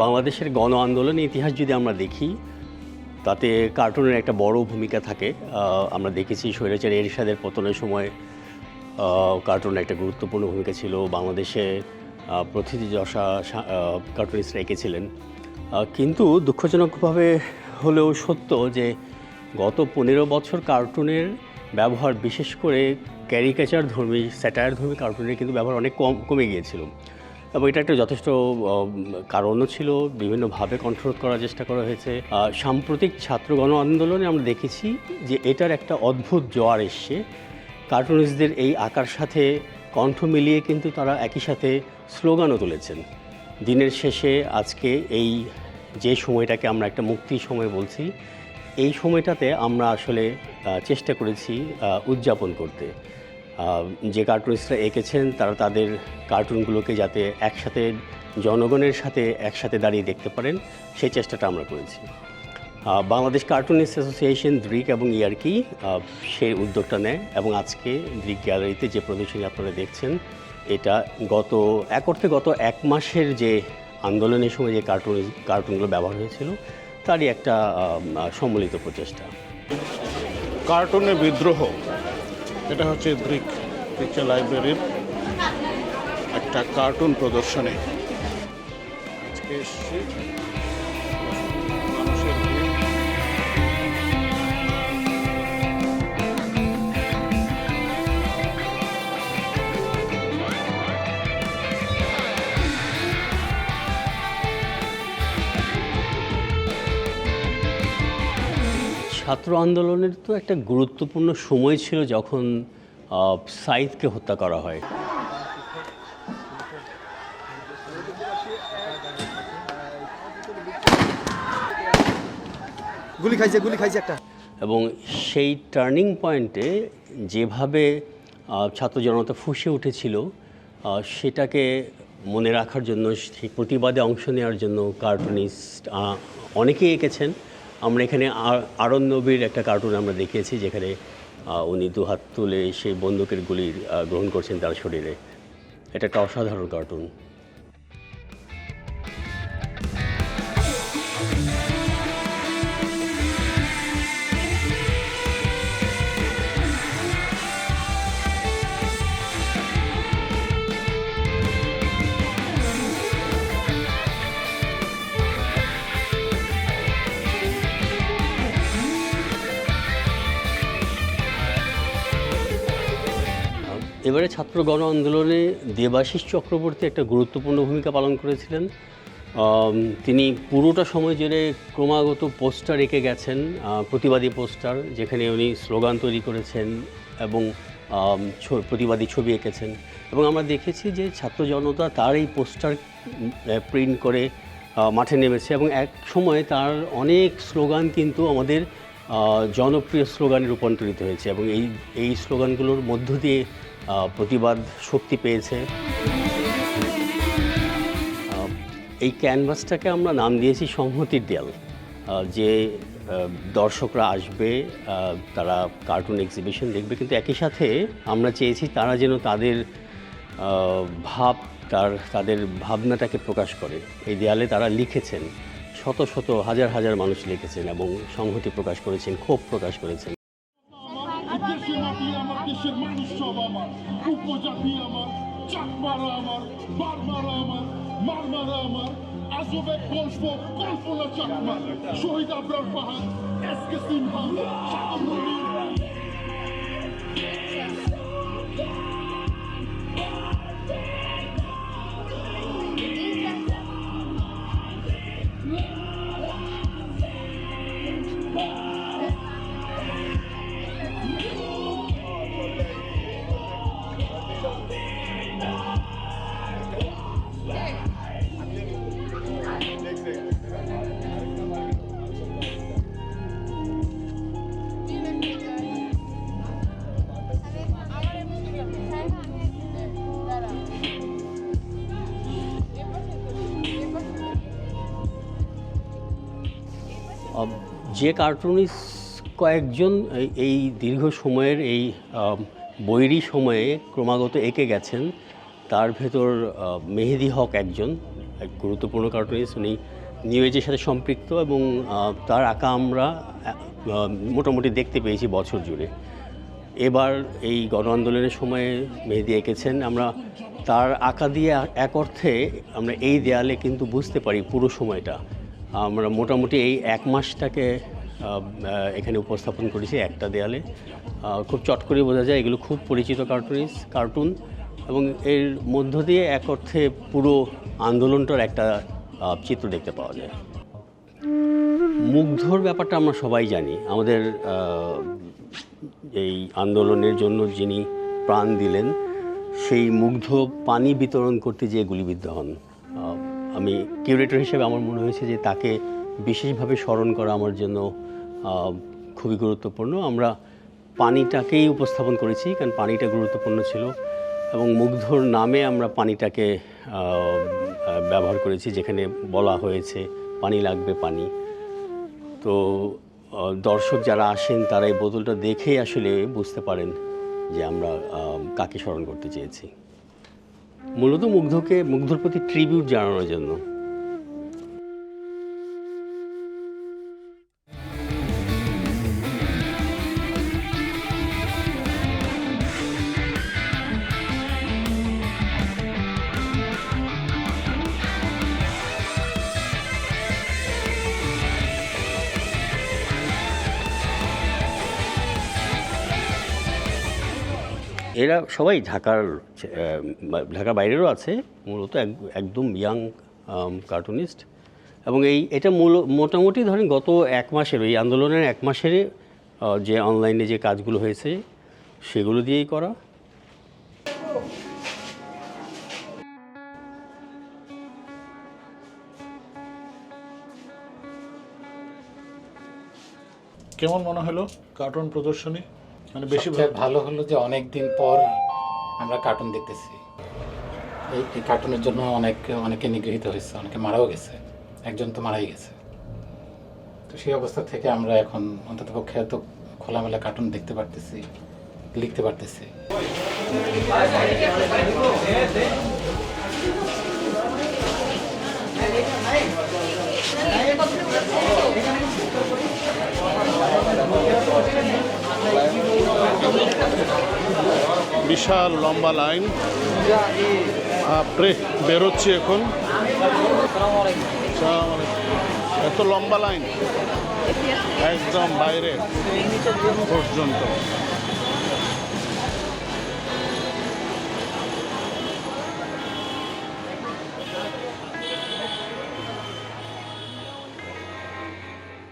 বাংলাদেশের গণ আন্দোলনের ইতিহাস যদি আমরা দেখি তাতে কার্টুনের একটা বড় ভূমিকা থাকে। আমরা দেখেছি স্বৈরাচারী এরশাদের পতনের সময় কার্টুনের একটা গুরুত্বপূর্ণ ভূমিকা ছিল। বাংলাদেশে প্রথিতযশা কার্টুনিস্টরা এঁকেছিলেন। কিন্তু দুঃখজনকভাবে হলেও সত্য যে গত 15 বছর কার্টুনের ব্যবহার, বিশেষ করে ক্যারিকেচার ধর্মী, স্যাটায়ার ধর্মী কার্টুনের কিন্তু ব্যবহার অনেক কমে গিয়েছিল। এবং এটা একটা যথেষ্ট কারণও ছিল, বিভিন্নভাবে কন্ট্রোল করার চেষ্টা করা হয়েছে। সাম্প্রতিক ছাত্র গণ আন্দোলনে আমরা দেখেছি যে এটার একটা অদ্ভুত জোয়ার এসছে। কার্টুনিস্টদের এই আঁকার সাথে কণ্ঠ মিলিয়ে কিন্তু তারা একই সাথে স্লোগানও তুলেছেন। দিনের শেষে আজকে এই যে সময়টাকে আমরা একটা মুক্তির সময় বলছি, এই সময়টাতে আমরা আসলে চেষ্টা করেছি উদযাপন করতে। যে কার্টুনিস্টরা এঁকেছেন তারা তাদের কার্টুনগুলোকে যাতে একসাথে জনগণের সাথে একসাথে দাঁড়িয়ে দেখতে পারেন, সেই চেষ্টাটা আমরা করেছি। বাংলাদেশ কার্টুনিস্ট অ্যাসোসিয়েশন, দ্রিক এবং ইয়ার্কি সেই উদ্যোগটা নেয় এবং আজকে দ্রিক গ্যালারিতে যে প্রদর্শনী আপনারা দেখছেন, এটা গত 1 মাসের যে আন্দোলনের সময় যে কার্টুনগুলো ব্যবহার হয়েছিল তারই একটা সম্মিলিত প্রচেষ্টা। কার্টুনের বিদ্রোহ, এটা হচ্ছে দ্রিক পিকচার লাইব্রেরির একটা কার্টুন প্রদর্শনী। আজকে এসেছি, মানুষের ভিড়। ছাত্র আন্দোলনের তো একটা গুরুত্বপূর্ণ সময় ছিল যখন সাইদকে হত্যা করা হয়। গুলি খাইছে একটা। এবং সেই টার্নিং পয়েন্টে যেভাবে ছাত্র জনতা ফুঁসে উঠেছিল, সেটাকে মনে রাখার জন্য, সেই প্রতিবাদে অংশ নেওয়ার জন্য কার্টুনিস্ট অনেকেই এঁকেছেন। আমরা এখানে আরণ্যবীর একটা কার্টুন আমরা দেখিয়েছি, যেখানে উনি দুহাত তুলে সেই বন্দুকের গুলি গ্রহণ করছেন তার শরীরে। এটা একটা অসাধারণ কার্টুন। এবারে ছাত্র গণ আন্দোলনে দেবাশিস চক্রবর্তী একটা গুরুত্বপূর্ণ ভূমিকা পালন করেছিলেন। তিনি পুরোটা সময় জুড়ে ক্রমাগত পোস্টার এঁকে গেছেন, প্রতিবাদী পোস্টার, যেখানে উনি স্লোগান তৈরি করেছেন এবং প্রতিবাদী ছবি এঁকেছেন। এবং আমরা দেখেছি যে ছাত্র জনতা তার এই পোস্টার প্রিন্ট করে মাঠে নেমেছে এবং এক সময় তার অনেক স্লোগান কিন্তু আমাদের জনপ্রিয় স্লোগানে রূপান্তরিত হয়েছে এবং এই স্লোগানগুলোর মধ্য দিয়ে প্রতিবাদ শক্তি পেয়েছে। এই ক্যানভাসটাকে আমরা নাম দিয়েছি সংহতির দেয়াল। যে দর্শকরা আসবে, তারা কার্টুন এক্সিবিশন দেখবে, কিন্তু একই সাথে আমরা চেয়েছি তারা যেন তাদের তাদের ভাবনাটাকে প্রকাশ করে। এই দেয়ালে তারা লিখেছেন, শত শত হাজার হাজার মানুষ লিখেছেন এবং সংহতি প্রকাশ করেছেন, ক্ষোভ প্রকাশ করেছেন। দেশের মাটি আমার, দেশের মানুষ সব আমার, উপজাতি আমার, চাকমারা আমার, বারমারা আমার, মারমারা আমার, আজবে কল্পনা চাকমা, শহীদ আবরার পাহাড়, এসকে সিনহা, যে কার্টুনিস্ট কয়েকজন এই দীর্ঘ সময়ের এই বৈরী সময়ে ক্রমাগত এঁকে গেছেন, তার ভেতর মেহেদি হক একজন, এক গুরুত্বপূর্ণ কার্টুনিস্ট। উনি নিউ এজের সাথে সম্পৃক্ত এবং তার আঁকা আমরা মোটামুটি দেখতে পেয়েছি বছর জুড়ে। এবার এই গণ আন্দোলনের সময়ে মেহেদী এঁকেছেন। আমরা তার আঁকা দিয়ে এক অর্থে আমরা এই দেয়ালে কিন্তু বুঝতে পারি পুরো সময়টা। আমরা মোটামুটি এই 1 মাসটাকে এখানে উপস্থাপন করেছি একটা দেয়ালে। খুব চট করে বোঝা যায় এগুলো খুব পরিচিত কার্টুন এবং এর মধ্য দিয়ে এক অর্থে পুরো আন্দোলনটার একটা চিত্র দেখতে পাওয়া যায়। মুগ্ধর ব্যাপারটা আমরা সবাই জানি। আমাদের এই আন্দোলনের জন্য যিনি প্রাণ দিলেন সেই মুগ্ধ পানি বিতরণ করতে যেয়ে গুলিবিদ্ধ হন। আমি কিউরেটর হিসেবে আমার মনে হয়েছে যে তাকে বিশেষভাবে স্মরণ করা আমার জন্য খুবই গুরুত্বপূর্ণ। আমরা পানিটাকেই উপস্থাপন করেছি কারণ পানিটা গুরুত্বপূর্ণ ছিল এবং মুগ্ধর নামে আমরা পানিটাকে ব্যবহার করেছি, যেখানে বলা হয়েছে পানি লাগবে পানি। তো দর্শক যারা আসেন তারা এই বোতলটা দেখেই আসলে বুঝতে পারেন যে আমরা কাকে স্মরণ করতে চেয়েছি। মূলত মুগ্ধর প্রতি ট্রিবিউট জানানোর জন্য। এরা সবাই ঢাকার বাইরেরও আছে, মূলত একদম ইয়াং কার্টুনিস্ট। এবং এটা মোটামুটি ধরেন গত 1 মাসের এই আন্দোলনের 1 মাসের যে অনলাইনে যে কাজগুলো হয়েছে সেগুলো দিয়েই করা। কেমন মনে হলো কার্টুন প্রদর্শনী? মানে বেশি ভালো হলো যে অনেক দিন পর আমরা কার্টুন দেখতেছি। এই কার্টুনের জন্য অনেকে নিগৃহীত হয়েছে, অনেকে মারাও গেছে, একজন তো মারাই গেছে। তো সেই অবস্থা থেকে আমরা এখন অন্ততপক্ষে এত খোলামেলা কার্টুন দেখতে পারতেছি, লিখতে পারতেছি। বিশাল লম্বা লাইন, বেরোচ্ছি এখন। এত লম্বা লাইন একদম বাইরে পর্যন্ত।